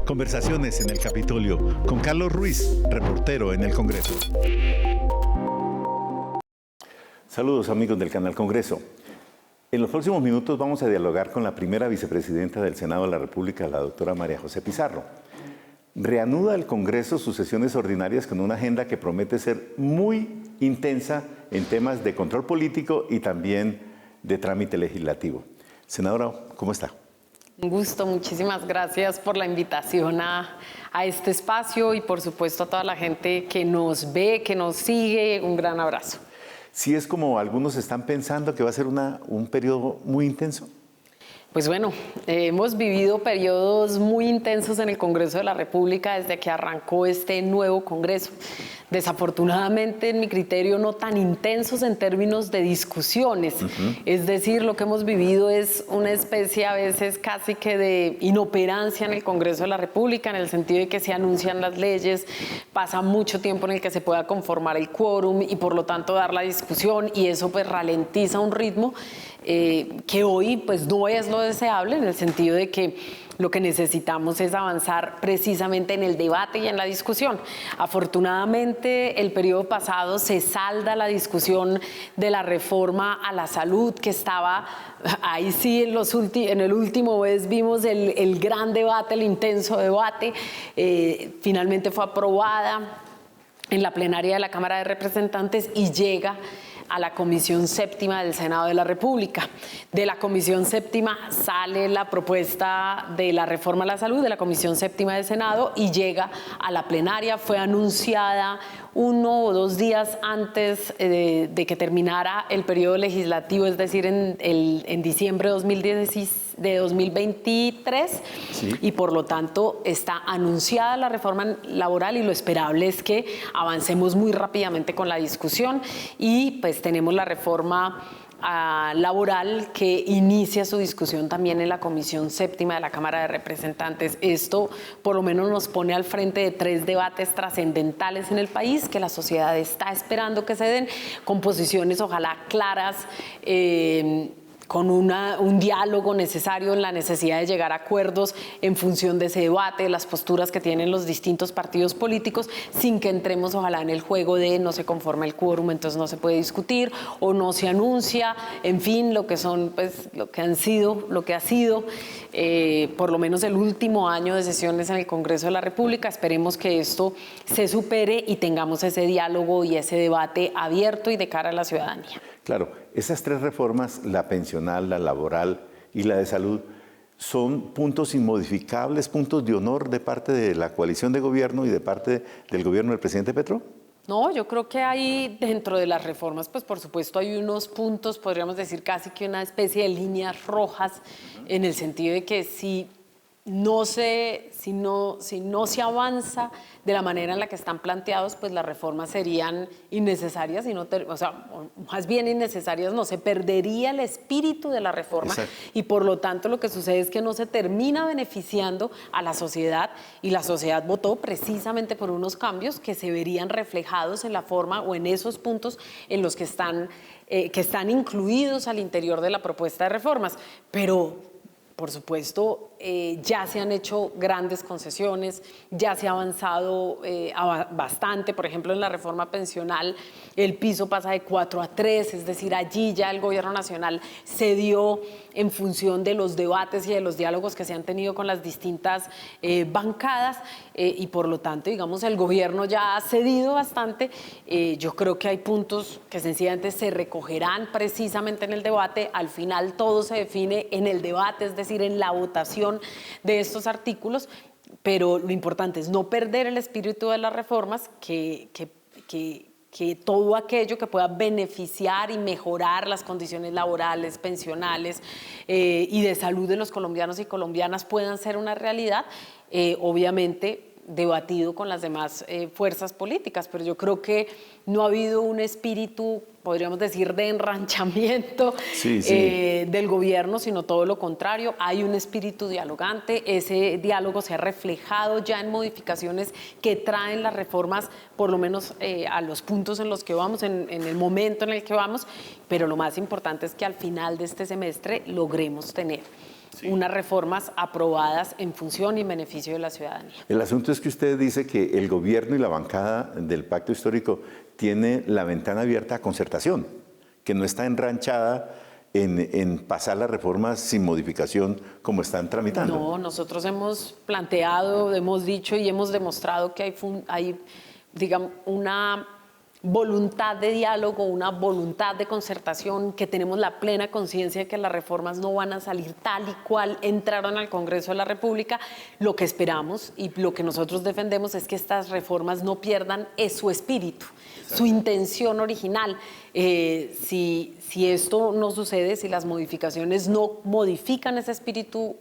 Conversaciones en el Capitolio con Carlos Ruiz, reportero en el Congreso. Saludos amigos del canal Congreso. En los próximos minutos vamos a dialogar con la primera vicepresidenta del Senado de la República, la doctora María José Pizarro. Reanuda el Congreso sus sesiones ordinarias con una agenda que promete ser muy intensa en temas de control político y también de trámite legislativo. Senadora, ¿cómo está? Un gusto, muchísimas gracias por la invitación a este espacio y por supuesto a toda la gente que nos ve, que nos sigue, un gran abrazo. ¿Sí es como algunos están pensando que va a ser un periodo muy intenso? Pues bueno, hemos vivido periodos muy intensos en el Congreso de la República desde que arrancó este nuevo Congreso. Desafortunadamente, en mi criterio, no tan intensos en términos de discusiones. Es decir, lo que hemos vivido es una especie a veces casi que de inoperancia en el Congreso de la República, en el sentido de que se anuncian las leyes, pasa mucho tiempo en el que se pueda conformar el quórum y por lo tanto dar la discusión, y eso pues ralentiza un ritmo que hoy pues no es lo deseable, en el sentido de que lo que necesitamos es avanzar precisamente en el debate y en la discusión. Afortunadamente, el periodo pasado se salda la discusión de la reforma a la salud, que estaba ahí sí en el último mes vimos el gran debate, el intenso debate. Finalmente fue aprobada en la plenaria de la Cámara de Representantes y llega a la Comisión Séptima del Senado de la República. De la Comisión Séptima sale la propuesta de la reforma a la salud de la Comisión Séptima del Senado y llega a la plenaria. Fue anunciada 1 o 2 días antes de que terminara el periodo legislativo, es decir, en diciembre de 2023, sí. Y por lo tanto está anunciada la reforma laboral y lo esperable es que avancemos muy rápidamente con la discusión y pues tenemos la reforma laboral que inicia su discusión también en la Comisión Séptima de la Cámara de Representantes. Esto por lo menos nos pone al frente de 3 debates trascendentales en el país que la sociedad está esperando que se den, con posiciones ojalá claras, con un diálogo necesario en la necesidad de llegar a acuerdos en función de ese debate, las posturas que tienen los distintos partidos políticos, sin que entremos ojalá en el juego de no se conforma el quórum, entonces no se puede discutir o no se anuncia, en fin, lo que son, pues, lo que ha sido por lo menos el último año de sesiones en el Congreso de la República. Esperemos que esto se supere y tengamos ese diálogo y ese debate abierto y de cara a la ciudadanía. Claro, esas 3 reformas, la pensional, la laboral y la de salud, son puntos inmodificables, puntos de honor de parte de la coalición de gobierno y de parte del gobierno del presidente Petro. No, yo creo que hay dentro de las reformas, pues por supuesto hay unos puntos, podríamos decir casi que una especie de líneas rojas, en el sentido de que si no se avanza de la manera en la que están planteados, pues las reformas serían innecesarias, más bien innecesarias no, se perdería el espíritu de la reforma. Exacto. Y por lo tanto lo que sucede es que no se termina beneficiando a la sociedad y la sociedad votó precisamente por unos cambios que se verían reflejados en la forma o en esos puntos en los que están incluidos al interior de la propuesta de reformas. Pero por supuesto, ya se han hecho grandes concesiones, ya se ha avanzado bastante. Por ejemplo, en la reforma pensional, el piso pasa de 4 a 3, es decir, allí ya el gobierno nacional cedió en función de los debates y de los diálogos que se han tenido con las distintas bancadas y por lo tanto, digamos, el gobierno ya ha cedido bastante. Yo creo que hay puntos que sencillamente se recogerán precisamente en el debate. Al final todo se define en el debate, es decir, en la votación de estos artículos, pero lo importante es no perder el espíritu de las reformas, que todo aquello que pueda beneficiar y mejorar las condiciones laborales, pensionales y de salud de los colombianos y colombianas puedan ser una realidad, obviamente debatido con las demás fuerzas políticas, pero yo creo que no ha habido un espíritu, podríamos decir, de enranchamiento del gobierno, sino todo lo contrario. Hay un espíritu dialogante, ese diálogo se ha reflejado ya en modificaciones que traen las reformas, por lo menos a los puntos en los que vamos, en el momento en el que vamos, pero lo más importante es que al final de este semestre logremos tener unas reformas aprobadas en función y en beneficio de la ciudadanía. El asunto es que usted dice que el gobierno y la bancada del Pacto Histórico tiene la ventana abierta a concertación, que no está enranchada en pasar las reformas sin modificación como están tramitando. No, nosotros hemos planteado, hemos dicho y hemos demostrado que hay digamos, una voluntad de diálogo, una voluntad de concertación, que tenemos la plena conciencia de que las reformas no van a salir tal y cual entraron al Congreso de la República. Lo que esperamos y lo que nosotros defendemos es que estas reformas no pierdan su espíritu, su intención original. Si esto no sucede, si las modificaciones no modifican ese espíritu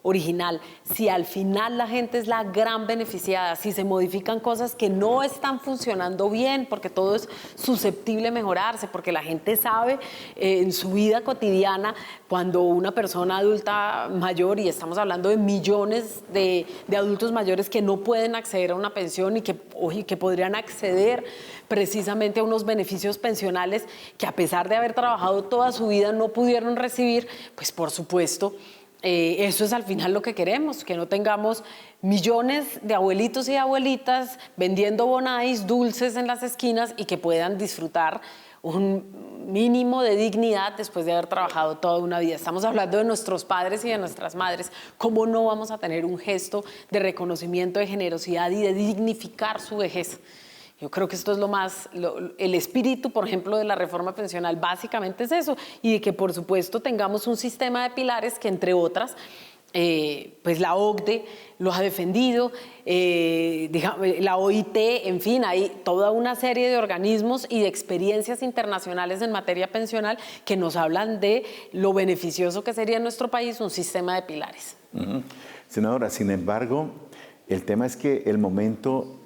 original, si al final la gente es la gran beneficiada, si se modifican cosas que no están funcionando bien, porque todo es susceptible de mejorarse, porque la gente sabe en su vida cotidiana, cuando una persona adulta mayor, y estamos hablando de millones de adultos mayores que no pueden acceder a una pensión y que podrían acceder precisamente a unos beneficios pensionales que a pesar de haber trabajado toda su vida no pudieron recibir, pues por supuesto, eso es al final lo que queremos, que no tengamos millones de abuelitos y abuelitas vendiendo bonais, dulces en las esquinas y que puedan disfrutar un mínimo de dignidad después de haber trabajado toda una vida. Estamos hablando de nuestros padres y de nuestras madres. ¿Cómo no vamos a tener un gesto de reconocimiento, de generosidad y de dignificar su vejez? Yo creo que esto es el espíritu, por ejemplo, de la reforma pensional básicamente es eso, y de que por supuesto tengamos un sistema de pilares que entre otras, pues la OCDE los ha defendido, la OIT, en fin, hay toda una serie de organismos y de experiencias internacionales en materia pensional que nos hablan de lo beneficioso que sería en nuestro país un sistema de pilares. Senadora, sin embargo, el tema es que el momento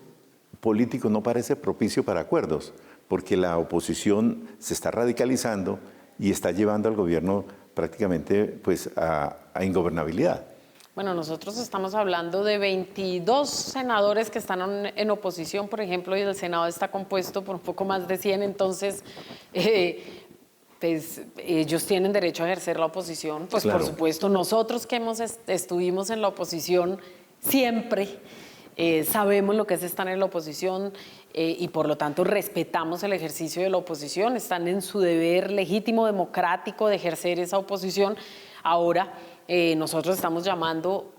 político no parece propicio para acuerdos, porque la oposición se está radicalizando y está llevando al gobierno prácticamente pues, a ingobernabilidad. Bueno, nosotros estamos hablando de 22 senadores que están en oposición, por ejemplo, y el Senado está compuesto por un poco más de 100, entonces pues ellos tienen derecho a ejercer la oposición. Pues claro. Por supuesto, nosotros que estuvimos en la oposición siempre, sabemos lo que es estar en la oposición y por lo tanto respetamos el ejercicio de la oposición, están en su deber legítimo, democrático de ejercer esa oposición. Ahora nosotros estamos llamando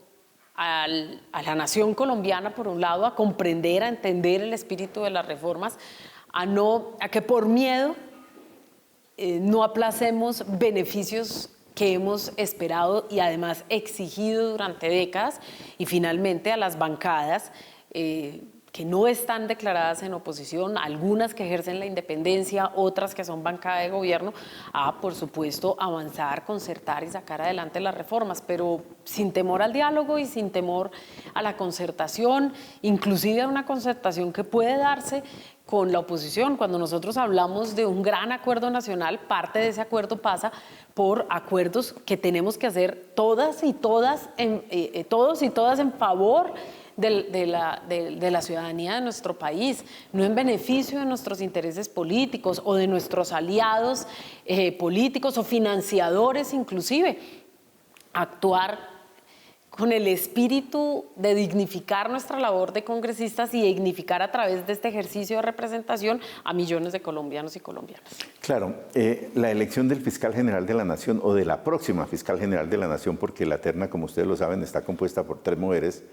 a la nación colombiana, por un lado, a comprender, a entender el espíritu de las reformas, a que por miedo no aplacemos beneficios que hemos esperado y además exigido durante décadas, y finalmente a las bancadas que no están declaradas en oposición, algunas que ejercen la independencia, otras que son bancada de gobierno, a, por supuesto, avanzar, concertar y sacar adelante las reformas, pero sin temor al diálogo y sin temor a la concertación, inclusive a una concertación que puede darse con la oposición. Cuando nosotros hablamos de un gran acuerdo nacional, parte de ese acuerdo pasa por acuerdos que tenemos que hacer todos y todas en favor de la ciudadanía de nuestro país, no en beneficio de nuestros intereses políticos o de nuestros aliados políticos o financiadores inclusive. Actuar con el espíritu de dignificar nuestra labor de congresistas y dignificar a través de este ejercicio de representación a millones de colombianos y colombianas. Claro, la elección del fiscal general de la Nación o de la próxima fiscal general de la Nación, porque la terna, como ustedes lo saben, está compuesta por 3 mujeres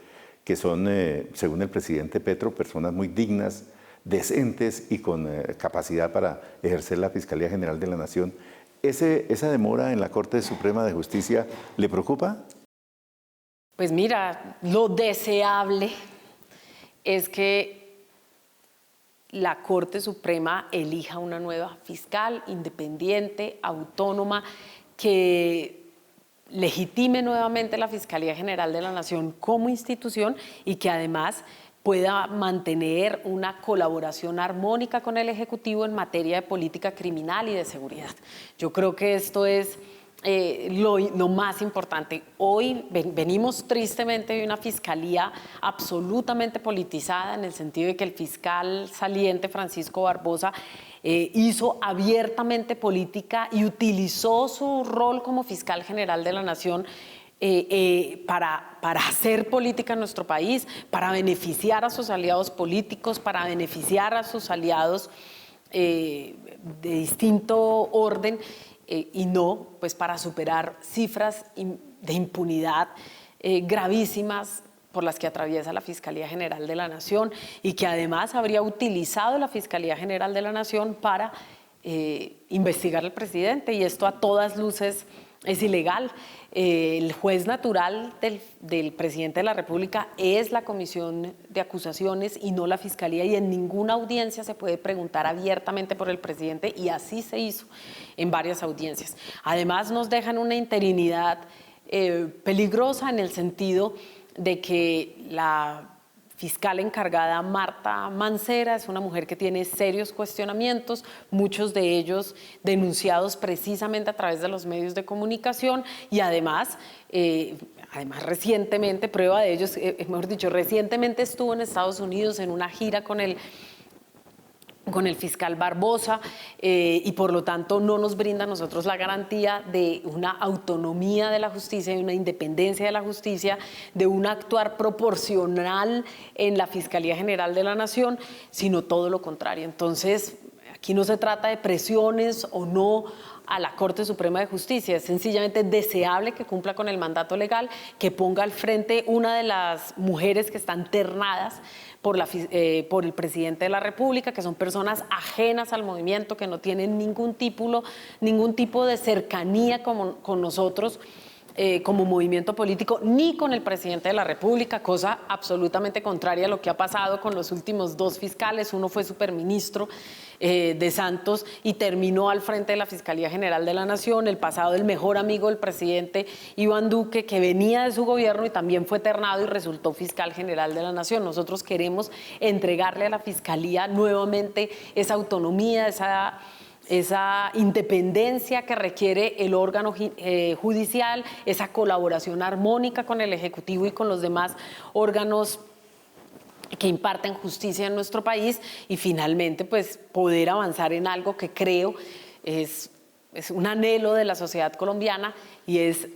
que son, según el presidente Petro, personas muy dignas, decentes y con capacidad para ejercer la Fiscalía General de la Nación. ¿Esa demora en la Corte Suprema de Justicia le preocupa? Pues mira, lo deseable es que la Corte Suprema elija una nueva fiscal independiente, autónoma, que legitime nuevamente la Fiscalía General de la Nación como institución y que además pueda mantener una colaboración armónica con el Ejecutivo en materia de política criminal y de seguridad. Yo creo que esto es lo más importante. Hoy venimos tristemente de una fiscalía absolutamente politizada, en el sentido de que el fiscal saliente Francisco Barbosa hizo abiertamente política y utilizó su rol como fiscal general de la Nación para hacer política en nuestro país, para beneficiar a sus aliados políticos, para beneficiar a sus aliados de distinto orden y no pues para superar cifras de impunidad gravísimas por las que atraviesa la Fiscalía General de la Nación y que además habría utilizado la Fiscalía General de la Nación para investigar al presidente, y esto a todas luces es ilegal. El juez natural del presidente de la República es la Comisión de Acusaciones y no la Fiscalía, y en ninguna audiencia se puede preguntar abiertamente por el presidente, y así se hizo en varias audiencias. Además nos dejan una interinidad peligrosa en el sentido de que la fiscal encargada Marta Mancera es una mujer que tiene serios cuestionamientos, muchos de ellos denunciados precisamente a través de los medios de comunicación, y además recientemente, prueba de ellos, mejor dicho, recientemente estuvo en Estados Unidos en una gira con el fiscal Barbosa y por lo tanto no nos brinda a nosotros la garantía de una autonomía de la justicia y una independencia de la justicia, de un actuar proporcional en la Fiscalía General de la Nación, sino todo lo contrario. Entonces, aquí no se trata de presiones o no a la Corte Suprema de Justicia, es sencillamente deseable que cumpla con el mandato legal, que ponga al frente una de las mujeres que están ternadas por el presidente de la República, que son personas ajenas al movimiento, que no tienen ningún tipo de cercanía con nosotros como movimiento político, ni con el presidente de la República, cosa absolutamente contraria a lo que ha pasado con los últimos dos fiscales. Uno fue superministro de Santos y terminó al frente de la Fiscalía General de la Nación. El pasado, el mejor amigo del presidente, Iván Duque, que venía de su gobierno y también fue ternado y resultó fiscal general de la Nación. Nosotros queremos entregarle a la Fiscalía nuevamente esa autonomía, esa independencia que requiere el órgano judicial, esa colaboración armónica con el Ejecutivo y con los demás órganos que imparten justicia en nuestro país, y finalmente pues poder avanzar en algo que creo es un anhelo de la sociedad colombiana, y es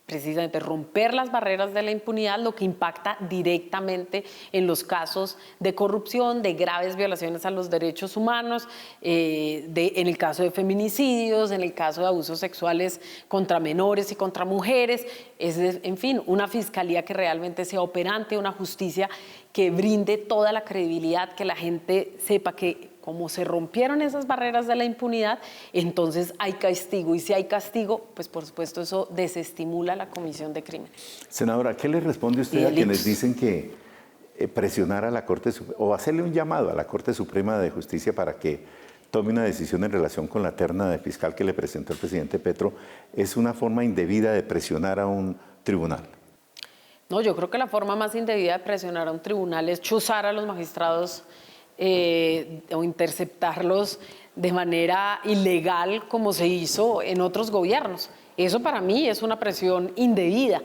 precisamente romper las barreras de la impunidad, lo que impacta directamente en los casos de corrupción, de graves violaciones a los derechos humanos, en el caso de feminicidios, en el caso de abusos sexuales contra menores y contra mujeres. En fin, una fiscalía que realmente sea operante, una justicia que brinde toda la credibilidad, que la gente sepa que como se rompieron esas barreras de la impunidad, entonces hay castigo, y si hay castigo, pues por supuesto eso desestimula la comisión de crímenes. Senadora, ¿qué le responde usted a quienes dicen que presionar a la Corte o hacerle un llamado a la Corte Suprema de Justicia para que tome una decisión en relación con la terna de fiscal que le presentó el presidente Petro es una forma indebida de presionar a un tribunal? No, yo creo que la forma más indebida de presionar a un tribunal es chuzar a los magistrados o interceptarlos de manera ilegal, como se hizo en otros gobiernos. Eso para mí es una presión indebida.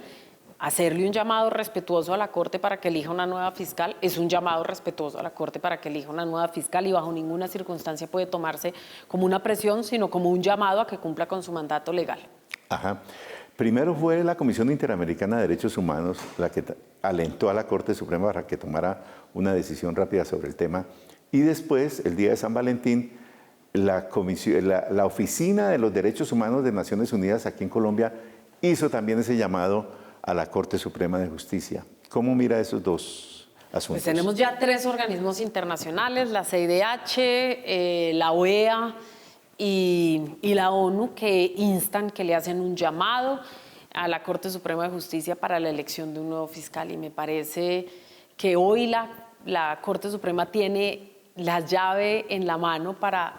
Hacerle un llamado respetuoso a la Corte para que elija una nueva fiscal es un llamado respetuoso a la Corte para que elija una nueva fiscal, y bajo ninguna circunstancia puede tomarse como una presión, sino como un llamado a que cumpla con su mandato legal. Ajá. Primero fue la Comisión Interamericana de Derechos Humanos la que alentó a la Corte Suprema para que tomara una decisión rápida sobre el tema, y después, el día de San Valentín, la Oficina de los Derechos Humanos de Naciones Unidas aquí en Colombia hizo también ese llamado a la Corte Suprema de Justicia. ¿Cómo mira esos dos asuntos? Pues tenemos ya 3 organismos internacionales, la CIDH, la OEA y la ONU, que instan, que le hacen un llamado a la Corte Suprema de Justicia para la elección de un nuevo fiscal, y me parece que hoy la Corte Suprema tiene la llave en la mano para,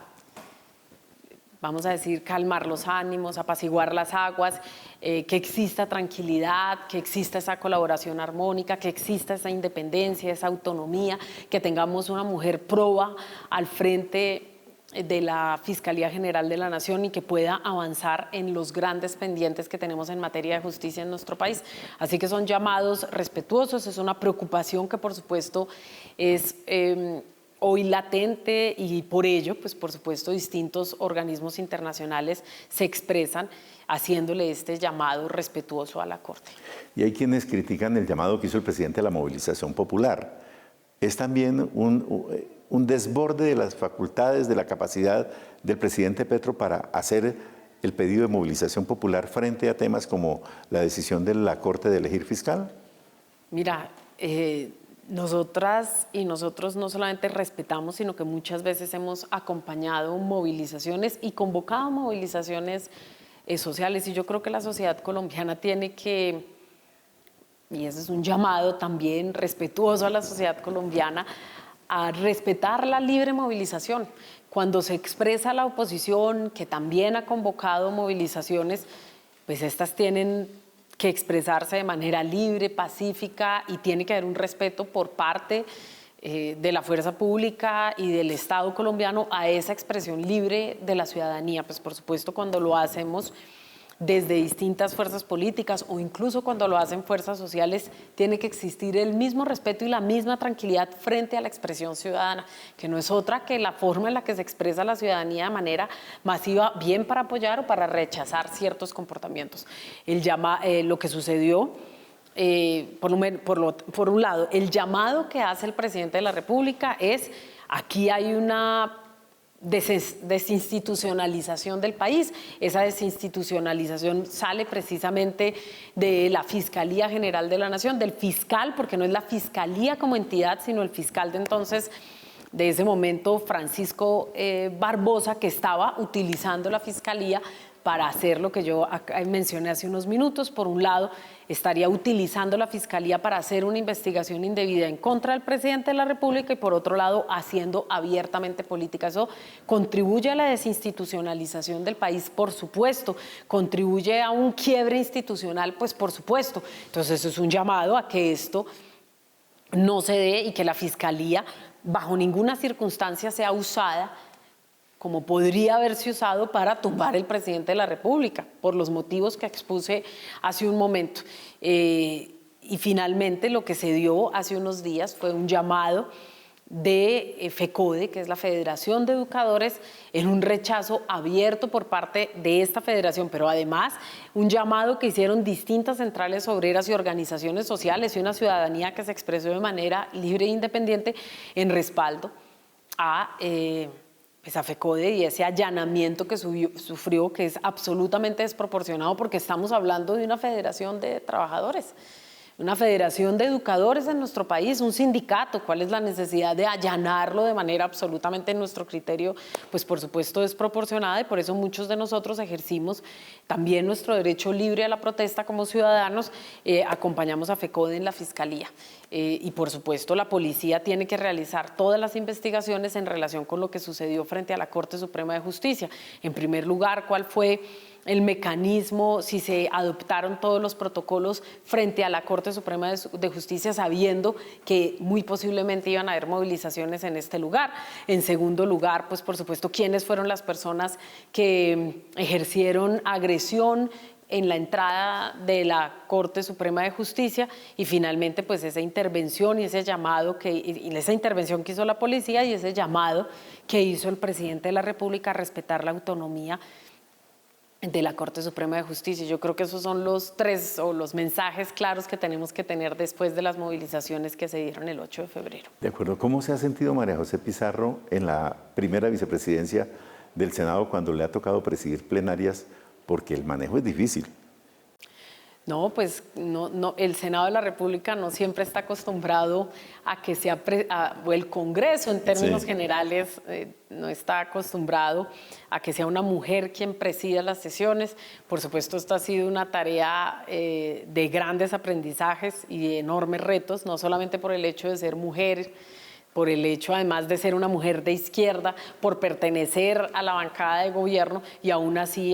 vamos a decir, calmar los ánimos, apaciguar las aguas, que exista tranquilidad, que exista esa colaboración armónica, que exista esa independencia, esa autonomía, que tengamos una mujer proba al frente de la Fiscalía General de la Nación y que pueda avanzar en los grandes pendientes que tenemos en materia de justicia en nuestro país. Así que son llamados respetuosos, es una preocupación que por supuesto es hoy latente y por ello, pues por supuesto, distintos organismos internacionales se expresan haciéndole este llamado respetuoso a la Corte. Y hay quienes critican el llamado que hizo el presidente a la movilización popular. Es también un desborde de las facultades, de la capacidad del presidente Petro para hacer el pedido de movilización popular frente a temas como la decisión de la Corte de elegir fiscal. Mira, nosotras y nosotros no solamente respetamos, sino que muchas veces hemos acompañado movilizaciones y convocado movilizaciones sociales, y yo creo que la sociedad colombiana tiene que, y ese es un llamado también respetuoso a la sociedad colombiana, a respetar la libre movilización. Cuando se expresa la oposición, que también ha convocado movilizaciones, pues estas tienen que expresarse de manera libre, pacífica, y tiene que haber un respeto por parte de la fuerza pública y del Estado colombiano a esa expresión libre de la ciudadanía. Pues por supuesto, cuando lo hacemos desde distintas fuerzas políticas o incluso cuando lo hacen fuerzas sociales, tiene que existir el mismo respeto y la misma tranquilidad frente a la expresión ciudadana, que no es otra que la forma en la que se expresa la ciudadanía de manera masiva, bien para apoyar o para rechazar ciertos comportamientos. Lo que sucedió, por un lado, el llamado que hace el presidente de la República es: aquí hay una desinstitucionalización del país. Esa desinstitucionalización sale precisamente de la Fiscalía General de la Nación, del fiscal, porque no es la Fiscalía como entidad, sino el fiscal de entonces, de ese momento, Francisco Barbosa, que estaba utilizando la Fiscalía para hacer lo que yo mencioné hace unos minutos. Por un lado, estaría utilizando la Fiscalía para hacer una investigación indebida en contra del presidente de la República y, por otro lado, haciendo abiertamente política. Eso contribuye a la desinstitucionalización del país, por supuesto, contribuye a un quiebre institucional, pues por supuesto. Entonces, eso es un llamado a que esto no se dé y que la Fiscalía, bajo ninguna circunstancia, sea usada como podría haberse usado para tumbar el presidente de la República, por los motivos que expuse hace un momento. Y finalmente lo que se dio hace unos días fue un llamado de FECODE, que es la Federación de Educadores, en un rechazo abierto por parte de esta federación, pero además un llamado que hicieron distintas centrales obreras y organizaciones sociales y una ciudadanía que se expresó de manera libre e independiente en respaldo a FECODE y ese allanamiento que sufrió, que es absolutamente desproporcionado, porque estamos hablando de una federación de trabajadores, una federación de educadores en nuestro país, un sindicato. ¿Cuál es la necesidad de allanarlo de manera absolutamente, en nuestro criterio, pues por supuesto desproporcionada? Y por eso muchos de nosotros ejercimos también nuestro derecho libre a la protesta como ciudadanos, acompañamos a FECODE en la Fiscalía. Y por supuesto la policía tiene que realizar todas las investigaciones en relación con lo que sucedió frente a la Corte Suprema de Justicia. En primer lugar, ¿cuál fue el mecanismo, si se adoptaron todos los protocolos frente a la Corte Suprema de Justicia, sabiendo que muy posiblemente iban a haber movilizaciones en este lugar? En segundo lugar, pues por supuesto, ¿quiénes fueron las personas que ejercieron agresión en la entrada de la Corte Suprema de Justicia? Y finalmente, pues esa intervención y ese llamado esa intervención que hizo la policía y ese llamado que hizo el presidente de la República a respetar la autonomía de la Corte Suprema de Justicia. Yo creo que esos son los tres o los mensajes claros que tenemos que tener después de las movilizaciones que se dieron el 8 de febrero. De acuerdo. ¿Cómo se ha sentido María José Pizarro en la primera vicepresidencia del Senado cuando le ha tocado presidir plenarias? Porque el manejo es difícil. No, pues no, el Senado de la República no siempre está acostumbrado a que sea, o el Congreso en términos generales no está acostumbrado a que sea una mujer quien presida las sesiones. Por supuesto, esto ha sido una tarea de grandes aprendizajes y de enormes retos, no solamente por el hecho de ser mujer, por el hecho además de ser una mujer de izquierda, por pertenecer a la bancada de gobierno y aún así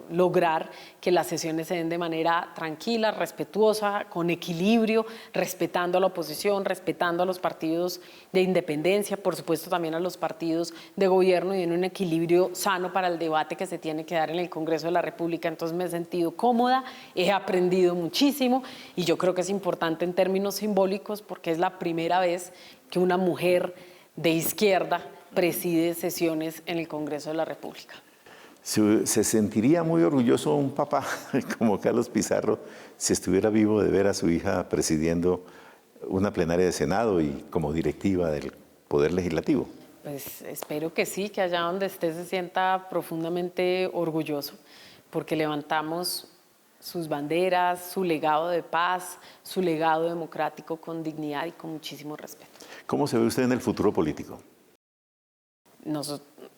lograr que las sesiones se den de manera tranquila, respetuosa, con equilibrio, respetando a la oposición, respetando a los partidos de independencia, por supuesto también a los partidos de gobierno, y en un equilibrio sano para el debate que se tiene que dar en el Congreso de la República. Entonces me he sentido cómoda, he aprendido muchísimo y yo creo que es importante en términos simbólicos porque es la primera vez que una mujer de izquierda preside sesiones en el Congreso de la República. ¿Se sentiría muy orgulloso un papá como Carlos Pizarro si estuviera vivo de ver a su hija presidiendo una plenaria de Senado y como directiva del Poder Legislativo? Pues espero que sí, que allá donde esté se sienta profundamente orgulloso, porque levantamos sus banderas, su legado de paz, su legado democrático con dignidad y con muchísimo respeto. ¿Cómo se ve usted en el futuro político?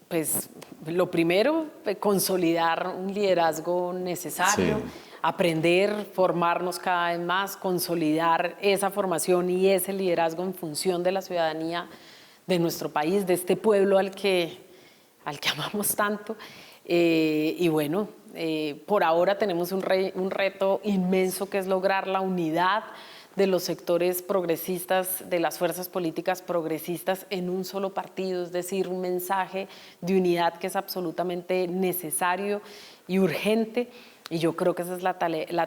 Pues lo primero, consolidar un liderazgo necesario, Sí. aprender, formarnos cada vez más, consolidar esa formación y ese liderazgo en función de la ciudadanía de nuestro país, de este pueblo al que amamos tanto. Y bueno, por ahora tenemos un reto inmenso que es lograr la unidad de los sectores progresistas, de las fuerzas políticas progresistas en un solo partido, es decir, un mensaje de unidad que es absolutamente necesario y urgente. Y yo creo que esa es la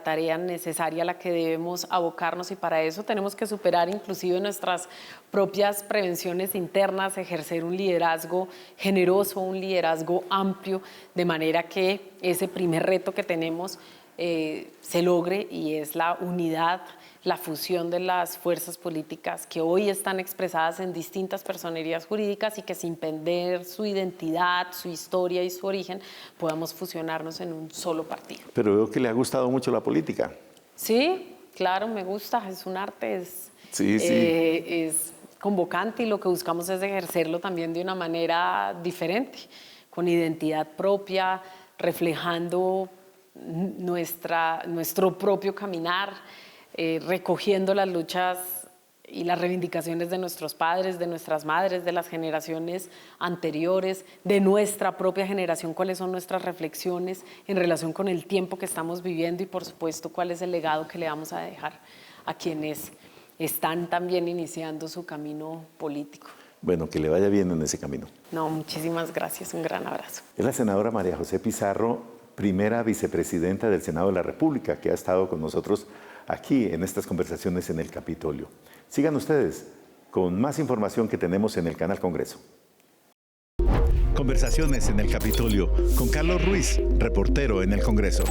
tarea necesaria a la que debemos abocarnos, y para eso tenemos que superar inclusive nuestras propias prevenciones internas, ejercer un liderazgo generoso, un liderazgo amplio, de manera que ese primer reto que tenemos se logre, y es la unidad, la fusión de las fuerzas políticas que hoy están expresadas en distintas personerías jurídicas y que sin perder su identidad, su historia y su origen podamos fusionarnos en un solo partido. Pero veo que le ha gustado mucho la política. Sí, claro, me gusta, es un arte, Sí. es convocante, y lo que buscamos es ejercerlo también de una manera diferente, con identidad propia, reflejando nuestro propio caminar, recogiendo las luchas y las reivindicaciones de nuestros padres, de nuestras madres, de las generaciones anteriores, de nuestra propia generación, cuáles son nuestras reflexiones en relación con el tiempo que estamos viviendo, y por supuesto cuál es el legado que le vamos a dejar a quienes están también iniciando su camino político. Bueno, que le vaya bien en ese camino. No, muchísimas gracias, un gran abrazo. Es la senadora María José Pizarro, primera vicepresidenta del Senado de la República, que ha estado con nosotros aquí en estas conversaciones en el Capitolio. Sigan ustedes con más información que tenemos en el canal Congreso. Conversaciones en el Capitolio con Carlos Ruiz, reportero en el Congreso.